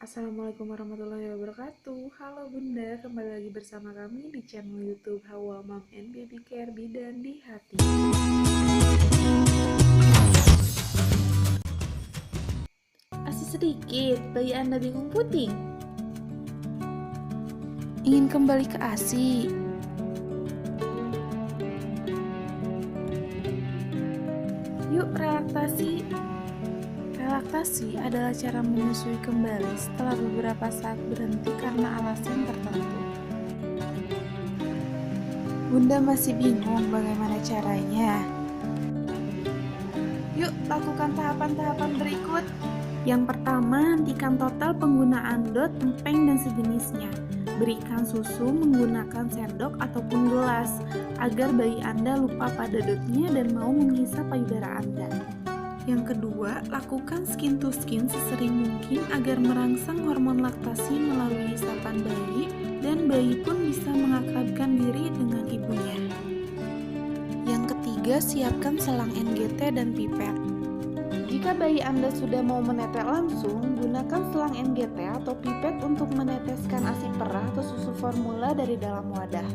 Assalamualaikum warahmatullahi wabarakatuh. Halo Bunda, kembali lagi bersama kami di channel YouTube Hawa Mom and Baby Care Bidan di Hati. ASI sedikit, bayi Anda bingung puting? Ingin kembali ke ASI? Yuk relaksasi. Relaksasi adalah cara menyusui kembali setelah beberapa saat berhenti karena alasan tertentu. Bunda masih bingung bagaimana caranya? Yuk lakukan tahapan-tahapan berikut. Yang pertama, hentikan total penggunaan DOT, empeng, dan sejenisnya. Berikan susu menggunakan sendok ataupun gelas agar bayi Anda lupa pada DOT-nya dan mau menghisap payudara Anda. Yang kedua, lakukan skin to skin sesering mungkin agar merangsang hormon laktasi melalui hisapan bayi dan bayi pun bisa mengakrabkan diri dengan ibunya. Yang ketiga, siapkan selang NGT dan pipet. Jika bayi Anda sudah mau menetes langsung, gunakan selang NGT atau pipet untuk meneteskan ASI perah atau susu formula dari dalam wadah.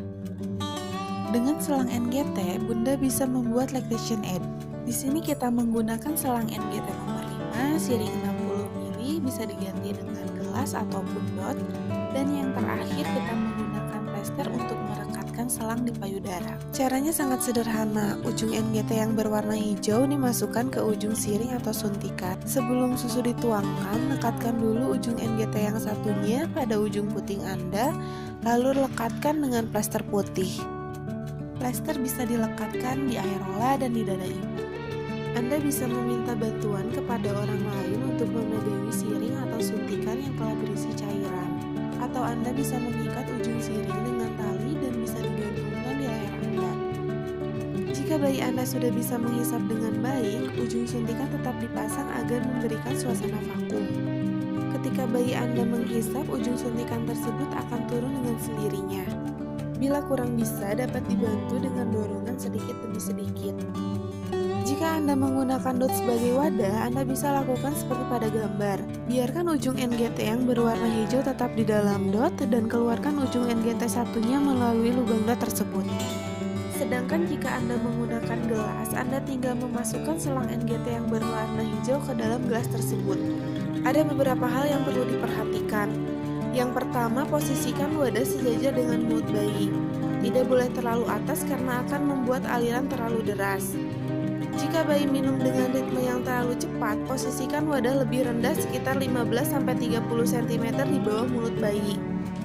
Dengan selang NGT, Bunda bisa membuat lactation aid. Di sini kita menggunakan selang NGT nomor 5, siring 60 ml, bisa diganti dengan gelas ataupun DOT. Dan yang terakhir kita menggunakan plester untuk merekatkan selang di payudara. Caranya sangat sederhana, ujung NGT yang berwarna hijau dimasukkan ke ujung siring atau suntikan. Sebelum susu dituangkan, lekatkan dulu ujung NGT yang satunya pada ujung puting Anda, lalu lekatkan dengan plester putih. Plester bisa dilekatkan di areola dan di dada ibu. Anda bisa meminta bantuan kepada orang lain untuk memegangi siring atau suntikan yang telah berisi cairan. Atau Anda bisa mengikat ujung siring dengan tali dan bisa digantungkan di leher Anda. Jika bayi Anda sudah bisa menghisap dengan baik, ujung suntikan tetap dipasang agar memberikan suasana vakum. Ketika bayi Anda menghisap, ujung suntikan tersebut akan turun dengan sendirinya. Bila kurang bisa, dapat dibantu dengan dorongan sedikit demi sedikit. Jika Anda menggunakan DOT sebagai wadah, Anda bisa lakukan seperti pada gambar. Biarkan ujung NGT yang berwarna hijau tetap di dalam DOT dan keluarkan ujung NGT satunya melalui lubang DOT tersebut. Sedangkan jika Anda menggunakan gelas, Anda tinggal memasukkan selang NGT yang berwarna hijau ke dalam gelas tersebut. Ada beberapa hal yang perlu diperhatikan. Yang pertama, posisikan wadah sejajar dengan mulut bayi. Tidak boleh terlalu atas karena akan membuat aliran terlalu deras. Jika bayi minum dengan ritme yang terlalu cepat, posisikan wadah lebih rendah sekitar 15-30 cm di bawah mulut bayi.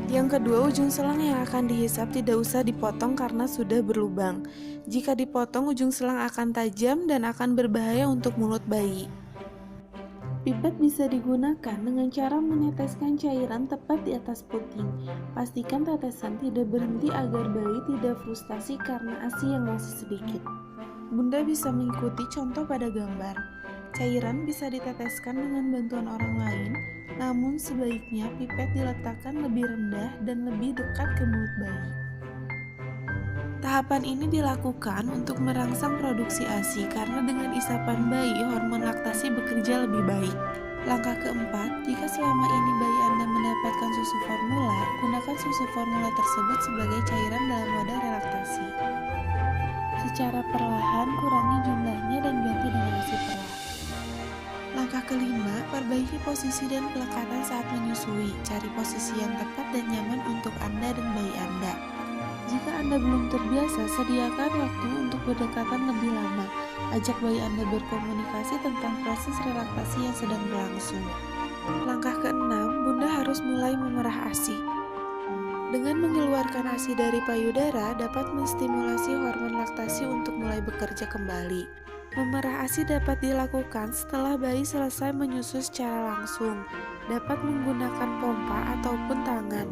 Yang kedua, ujung selang yang akan dihisap tidak usah dipotong karena sudah berlubang. Jika dipotong, ujung selang akan tajam dan akan berbahaya untuk mulut bayi. Pipet bisa digunakan dengan cara meneteskan cairan tepat di atas puting. Pastikan tetesan tidak berhenti agar bayi tidak frustasi karena ASI yang masih sedikit. Bunda bisa mengikuti contoh pada gambar. Cairan bisa diteteskan dengan bantuan orang lain, namun sebaiknya pipet diletakkan lebih rendah dan lebih dekat ke mulut bayi. Tahapan ini dilakukan untuk merangsang produksi ASI karena dengan isapan bayi, hormon laktasi bekerja lebih baik. Langkah keempat, jika selama ini bayi Anda mendapatkan susu formula, gunakan susu formula tersebut sebagai cairan dalam wadah relaksasi. Secara perlahan kurangi jumlahnya dan ganti dengan ASI perah. Langkah kelima, perbaiki posisi dan pelekatan saat menyusui. Cari posisi yang tepat dan nyaman untuk Anda dan bayi Anda. Jika Anda belum terbiasa, sediakan waktu untuk berdekatan lebih lama. Ajak bayi Anda berkomunikasi tentang proses relaksasi yang sedang berlangsung. Langkah keenam, Bunda harus mulai memerah ASI. Dengan mengeluarkan ASI dari payudara dapat menstimulasi hormon laktasi untuk mulai bekerja kembali. Memerah ASI dapat dilakukan setelah bayi selesai menyusui secara langsung. Dapat menggunakan pompa ataupun tangan.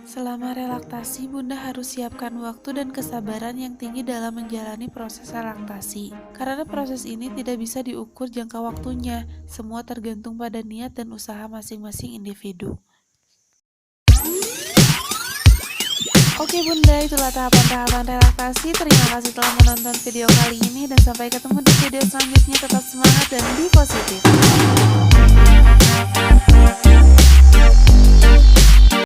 Selama relaksasi, Bunda harus siapkan waktu dan kesabaran yang tinggi dalam menjalani proses relaksasi. Karena proses ini tidak bisa diukur jangka waktunya, semua tergantung pada niat dan usaha masing-masing individu. Oke Bunda, itulah tahapan-tahapan relaksasi. Terima kasih telah menonton video kali ini dan sampai ketemu di video selanjutnya. Tetap semangat dan be positif.